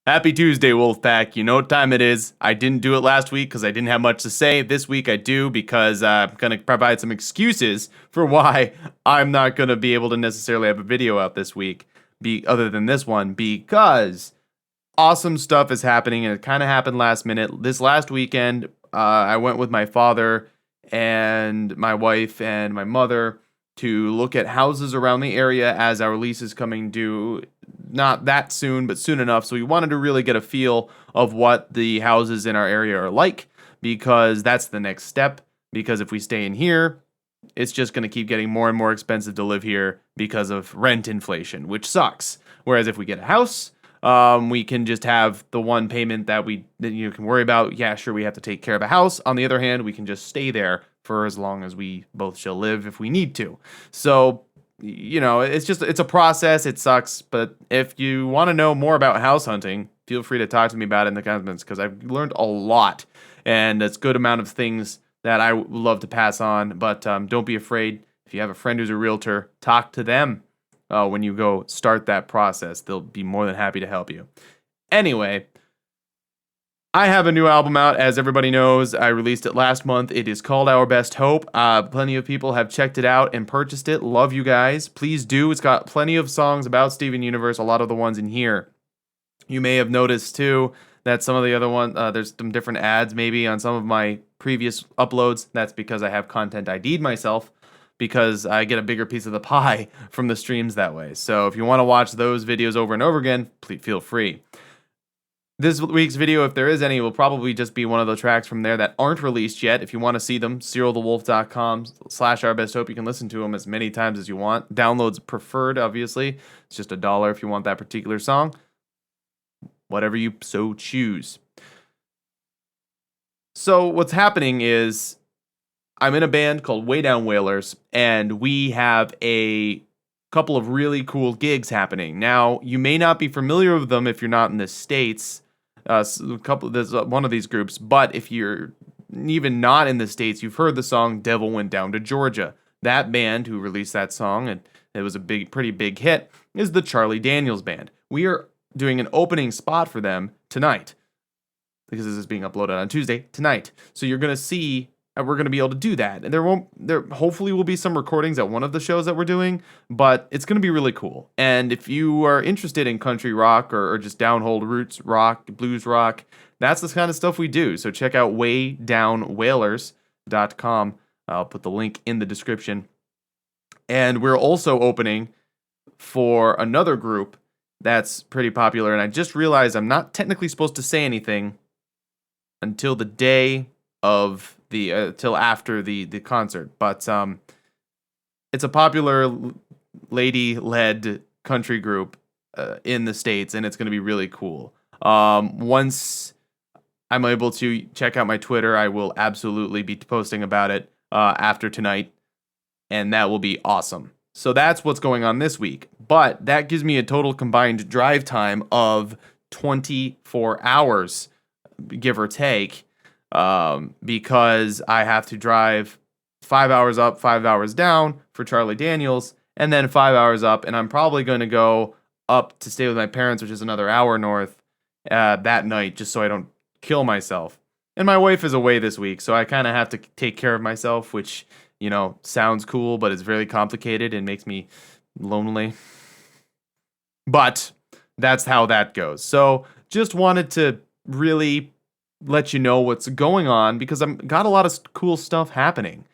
Happy Tuesday, Wolfpack. You know what time it is. I didn't do it last week because I didn't have much to say. This week I do because I'm going to provide some excuses for why I'm not going to be able to necessarily have a video out this week, other than this one, because awesome stuff is happening and it kind of happened last minute. This last weekend, I went with my father and my wife and my mother to look at houses around the area as our lease is coming due. Not that soon, but soon enough. So we wanted to really get a feel of what the houses in our area are like, because that's the next step. Because if we stay in here, it's just going to keep getting more and more expensive to live here because of rent inflation, which sucks. Whereas if we get a house, we can just have the one payment that you can worry about. Yeah, sure, we have to take care of a house. On the other hand, we can just stay there for as long as we both shall live if we need to. So, it's a process. It sucks. But if you want to know more about house hunting, feel free to talk to me about it in the comments, because I've learned a lot, and it's a good amount of things that I would love to pass on. But don't be afraid. If you have a friend who's a realtor, talk to them when you go start that process. They'll be more than happy to help you. Anyway, I have a new album out, as everybody knows. I released it last month. It is called Our Best Hope. Plenty of people have checked it out and purchased it. Love you guys. Please do. It's got plenty of songs about Steven Universe, a lot of the ones in here. You may have noticed, too, that some of the other ones, there's some different ads maybe on some of my previous uploads. That's because I have content ID'd myself, because I get a bigger piece of the pie from the streams that way. So if you want to watch those videos over and over again, please feel free. This week's video, if there is any, will probably just be one of the tracks from there that aren't released yet. If you want to see them, CyrilTheWolf.com/ourbesthhope. You can listen to them as many times as you want. Downloads preferred, obviously. It's just $1 if you want that particular song. Whatever you so choose. So what's happening is I'm in a band called Way Down Whalers, and we have a couple of really cool gigs happening. Now, you may not be familiar with them if you're not in the States. There's one of these groups, but if you're even not in the States, you've heard the song Devil Went Down to Georgia. That band who released that song, and it was a pretty big hit, is the Charlie Daniels Band. We are doing an opening spot for them tonight, because this is being uploaded on Tuesday tonight. So you're going to see, and we're going to be able to do that. And there hopefully will be some recordings at one of the shows that we're doing, but it's going to be really cool. And if you are interested in country rock or just downhole roots rock, blues rock, that's the kind of stuff we do. So check out waydownwhalers.com. I'll put the link in the description. And we're also opening for another group that's pretty popular. And I just realized I'm not technically supposed to say anything until the day of till after the concert, but it's a popular lady-led country group in the States, and it's going to be really cool. Once I'm able to check out my Twitter, I will absolutely be posting about it after tonight, and that will be awesome. So that's what's going on this week, but that gives me a total combined drive time of 24 hours, give or take. Because I have to drive 5 hours up, 5 hours down for Charlie Daniels, and then 5 hours up, and I'm probably going to go up to stay with my parents, which is another hour north, that night, just so I don't kill myself. And my wife is away this week, so I kind of have to take care of myself, which, sounds cool, but it's very complicated and makes me lonely. But that's how that goes. So just wanted to really let you know what's going on, because I've got a lot of cool stuff happening.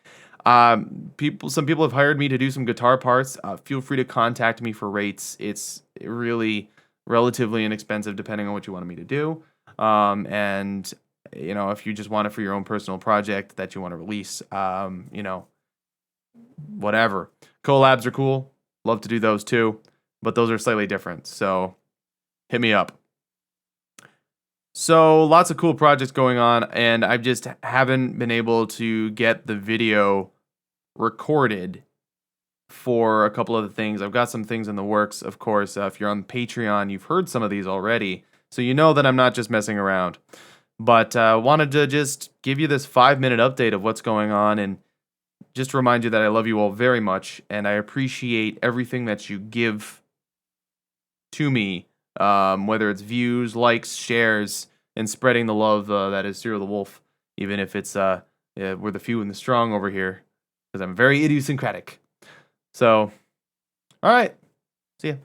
Some people have hired me to do some guitar parts. Feel free to contact me for rates. It's really relatively inexpensive depending on what you want me to do. And if you just want it for your own personal project that you want to release, whatever. Collabs are cool. Love to do those too, but those are slightly different. So hit me up. So lots of cool projects going on, and I just haven't been able to get the video recorded for a couple of the things. I've got some things in the works, of course. If you're on Patreon, you've heard some of these already, so you know that I'm not just messing around. But wanted to just give you this 5-minute update of what's going on, and just remind you that I love you all very much, and I appreciate everything that you give to me whether it's views, likes, shares, and spreading the love that is Cyril the Wolf, even if it's we're the few and the strong over here, because I'm very idiosyncratic. So, all right, see ya.